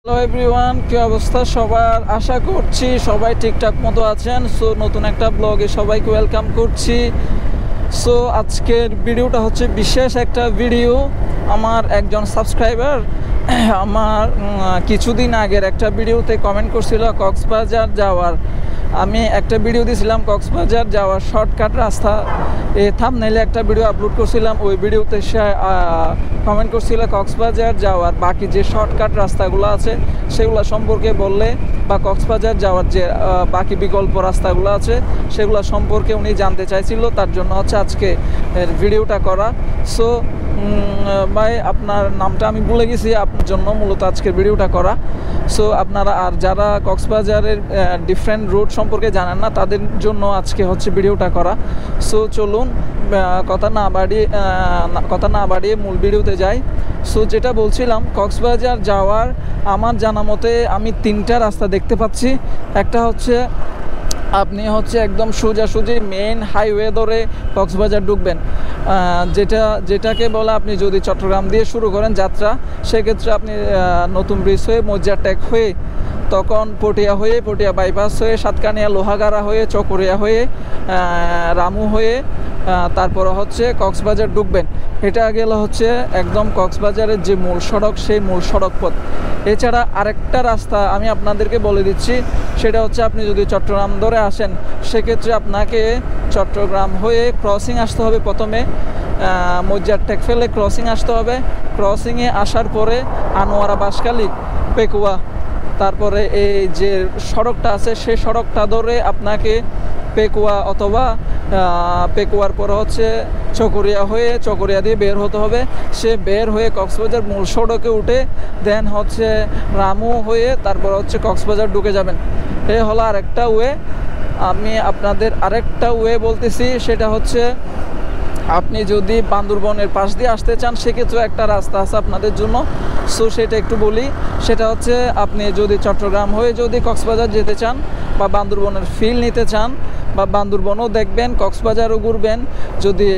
Hello everyone, কি অবস্থা সবার? আশা করছি সবাই ঠিকঠাক মতো আছেন। সো নতুন একটা ব্লগে সবাইকে ওয়েলকাম করছি। সো আজকের ভিডিওটা হচ্ছে বিশেষ একটা ভিডিও। আমার একজন সাবস্ক্রাইবার আমার কিছুদিন আগের একটা ভিডিওতে কমেন্ট করছিল কক্সবাজার যাওয়ার। আমি একটা ভিডিও দিয়েছিলাম কক্সবাজার যাওয়ার শর্টকাট রাস্তা, থাম্বনেইলে একটা ভিডিও আপলোড করছিলাম। ওই ভিডিওতে সে কমেন্ট করছিল কক্সবাজার যাওয়ার বাকি যে শর্টকাট রাস্তাগুলো আছে সেগুলো সম্পর্কে বললে, বা কক্সবাজার যাওয়ার যে বাকি বিকল্প রাস্তাগুলো আছে সেগুলো সম্পর্কে উনি জানতে চাইছিল। তার জন্য হচ্ছে আজকে ভিডিওটা করা। সো ভাই, আপনার নামটা আমি ভুলে গেছি, আপনার জন্য মূলত আজকের ভিডিওটা করা। সো আপনারা আর যারা কক্সবাজারের ডিফারেন্ট রুট সম্পর্কে জানেন না তাদের জন্য আজকে হচ্ছে ভিডিওটা করা। সো চলুন কথা না বাড়িয়ে মূল ভিডিওতে যাই। সো যেটা বলছিলাম, কক্সবাজার যাওয়ার আমার জানা মতে আমি তিনটা রাস্তা দেখতে পাচ্ছি। একটা হচ্ছে আপনি হচ্ছে একদম সোজাসুজি মেইন হাইওয়ে ধরে কক্সবাজার ঢুকবেন, যেটাকে বলে আপনি যদি চট্টগ্রাম দিয়ে শুরু করেন যাত্রা, সেক্ষেত্রে আপনি নতুন ব্রিজ হয়ে মজ্জারটেক হয়ে, তখন পটিয়া বাইপাস হয়ে, সাতকানিয়া লোহাগাড়া হয়ে, চকরিয়া হয়ে, রামু হয়ে, তারপরে হচ্ছে কক্সবাজার ঢুকবেন। এটা গেলে হচ্ছে একদম কক্সবাজারের যে মূল সড়ক, সেই মূল সড়ক পথ। এছাড়া আরেকটা রাস্তা আমি আপনাদেরকে বলে দিচ্ছি, সেটা হচ্ছে আপনি যদি চট্টগ্রাম ধরে আসেন সেক্ষেত্রে আপনাকে চট্টগ্রাম হয়ে ক্রসিং আসতে হবে। প্রথমে মজ্জারটেক ফেলে ক্রসিং আসতে হবে। ক্রসিংয়ে আসার পরে আনোয়ারা, বাঁশখালী, পেকুয়া, তারপরে এই যে সড়কটা আছে সেই সড়কটা ধরে আপনাকে পেকুয়া অথবা পেকুয়ার পরে হচ্ছে চকরিয়া দিয়ে বের হতে হবে। সে বের হয়ে কক্সবাজার মূল সড়কে উঠে দেন হচ্ছে রামু হয়ে তারপর হচ্ছে কক্সবাজার ঢুকে যাবেন। এই হলো আরেকটা ওয়ে। আমি আপনাদের আরেকটা ওয়ে বলতেছি, সেটা হচ্ছে আপনি যদি বান্দরবনের পাশ দিয়ে আসতে চান সেক্ষেত্রে একটা রাস্তা আছে আপনাদের জন্য। সো সেটা একটু বলি। সেটা হচ্ছে আপনি যদি চট্টগ্রাম হয়ে যদি কক্সবাজার যেতে চান বা বান্দরবনের ফিল নিতে চান বা বান্দরবনও দেখবেন, কক্সবাজারও ঘুরবেন, যদি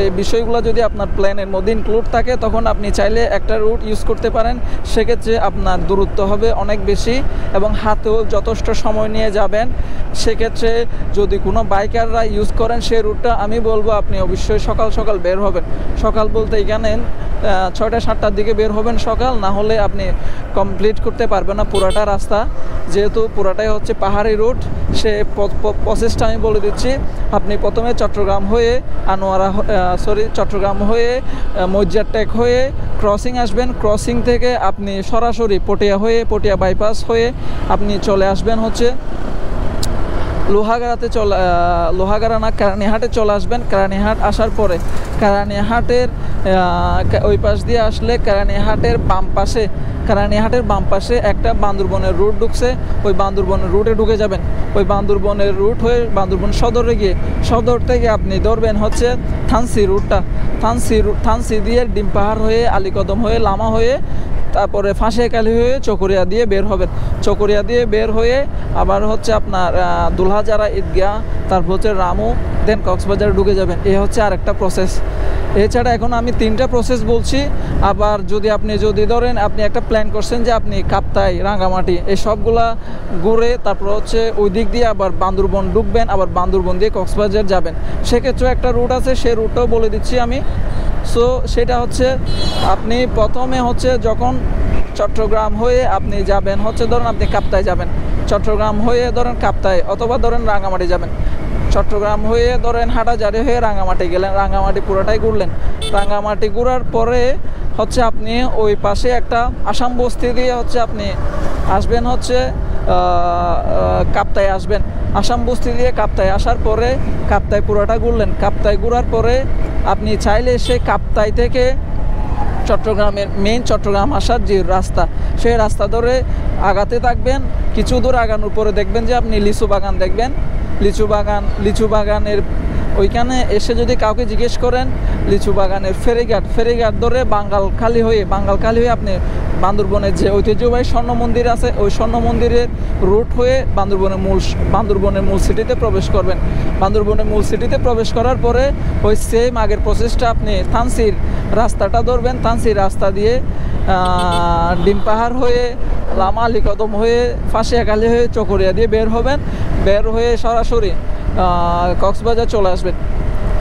এই বিষয়গুলো যদি আপনার প্ল্যানের মধ্যে ইনক্লুড থাকে তখন আপনি চাইলে একটা রুট ইউজ করতে পারেন। সেক্ষেত্রে আপনার দূরত্ব হবে অনেক বেশি এবং হাতেও যথেষ্ট সময় নিয়ে যাবেন। সেক্ষেত্রে যদি কোনো বাইকাররা ইউজ করেন সেই রুটটা, আমি বলবো আপনি অবশ্যই সকাল সকাল বের হবেন। সকাল বলতে এখানে 6টা-7টার দিকে বের হবেন সকাল, না হলে আপনি কমপ্লিট করতে পারবেন না পুরাটা রাস্তা, যেহেতু পুরাটাই হচ্ছে পাহাড়ি রুট। সে প্রসেসটা আমি বলে দিচ্ছি। আপনি প্রথমে চট্টগ্রাম হয়ে মজ্জারটেক হয়ে ক্রসিং আসবেন। ক্রসিং থেকে আপনি সরাসরি পটিয়া বাইপাস হয়ে আপনি চলে আসবেন হচ্ছে লোহাগাড়া না কেরানীহাটে চলে আসবেন। কেরানীহাট আসার পরে কেরানীহাটের ওই পাশ দিয়ে আসলে কেরানীহাটের বাম পাশে একটা বান্দরবনের রুট ঢুকছে। ওই বান্দরবনের রুটে ঢুকে যাবেন। ওই বান্দরবনের রুট হয়ে বান্দরবন সদরে গিয়ে সদর থেকে আপনি ধরবেন হচ্ছে থানসি রুটটা। থানসি দিয়ে ডিম পাহাড় হয়ে, আলীকদম হয়ে, লামা হয়ে, তারপরে ফাঁসিয়াখালী হয়ে চকরিয়া দিয়ে বের হবেন। চকরিয়া দিয়ে বের হয়ে আবার হচ্ছে আপনার দুলহাজারা ঈদগাহ, তারপর হচ্ছে রামু, দেন কক্সবাজার ঢুকে যাবেন। এই হচ্ছে আরেকটা প্রসেস। এছাড়া এখন আমি 3টা প্রসেস বলছি। আবার আপনি ধরেন আপনি একটা প্ল্যান করছেন যে আপনি কাপ্তাই, রাঙ্গামাটি এই সবগুলা ঘুরে তারপর হচ্ছে ওই দিক দিয়ে আবার বান্দরবন ঢুকবেন, আবার বান্দরবন দিয়ে কক্সবাজার যাবেন, সেক্ষেত্রে একটা রুট আছে, সেই রুটটাও বলে দিচ্ছি আমি। সো সেটা হচ্ছে আপনি প্রথমে হচ্ছে যখন চট্টগ্রাম হয়ে আপনি যাবেন হচ্ছে, ধরেন আপনি কাপ্তাই যাবেন, চট্টগ্রাম হয়ে ধরেন কাপ্তাই অথবা ধরেন রাঙ্গামাটি যাবেন। চট্টগ্রাম হয়ে ধরেন হাটাজারি হয়ে রাঙ্গামাটি গেলেন, রাঙ্গামাটি পুরোটাই ঘুরলেন। রাঙ্গামাটি ঘোরার পরে হচ্ছে আপনি ওই পাশে একটা আসাম বস্তি দিয়ে হচ্ছে আপনি আসবেন হচ্ছে কাপ্তাই আসবেন। আসাম বস্তি দিয়ে কাপ্তাই আসার পরে কাপ্তাই পুরোটা ঘুরলেন। কাপ্তাই ঘোরার পরে আপনি চাইলে সেই কাপ্তাই থেকে চট্টগ্রাম আসার যে রাস্তা, সেই রাস্তা ধরে আগাতে থাকবেন। কিছু দূর আগানোর পরে দেখবেন যে আপনি লিচু বাগান দেখবেন। লিচু বাগানের ওইখানে এসে যদি কাউকে জিজ্ঞেস করেন লিচু বাগানের ফেরিঘাট ধরে বাঙ্গালখালী হয়ে আপনি বান্দরবনের যে ঐতিহ্যবাহী স্বর্ণ মন্দির আছে ওই স্বর্ণ মন্দিরের রুট হয়ে বান্দরবনের মূল সিটিতে প্রবেশ করবেন। বান্দরবনের মূল সিটিতে প্রবেশ করার পরে ওই সেম আগের প্রসেসটা আপনি থানসির রাস্তাটা ধরবেন। থানসির রাস্তা দিয়ে ডিম পাহাড় হয়ে লামা আলী কদম হয়ে ফাঁসিয়াখালী হয়ে চকরিয়া দিয়ে বের হবেন, বের হয়ে সরাসরি কক্সবাজার চলে আসবেন।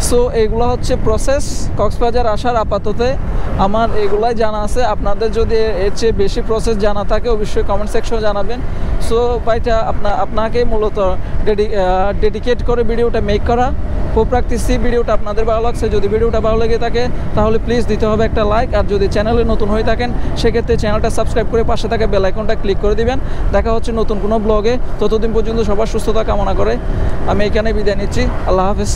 সো এগুলো হচ্ছে প্রসেস কক্সবাজার আসার। আপাতত আমার এগুলাই জানা আছে। আপনাদের যদি এর চেয়ে বেশি প্রসেস জানা থাকে অবশ্যই কমেন্ট সেকশনে জানাবেন। সো ভাইটা আপনাকে মূলত ডেডিকেট করে ভিডিওটা মেক করা। হোপ রাখতেছি ভিডিওটা আপনাদের ভালো লাগছে। যদি ভিডিওটা ভালো লেগে থাকে তাহলে প্লিজ দিতে হবে একটা লাইক, আর যদি চ্যানেলে নতুন হয়ে থাকেন সেক্ষেত্রে চ্যানেলটা সাবস্ক্রাইব করে পাশে থাকা বেল আইকনটা ক্লিক করে দিবেন। দেখা হচ্ছে নতুন কোনো ব্লগে। ততদিন পর্যন্ত সবার সুস্থতা কামনা করে আমি এখানে বিদায় নিচ্ছি। আল্লাহ হাফেজ।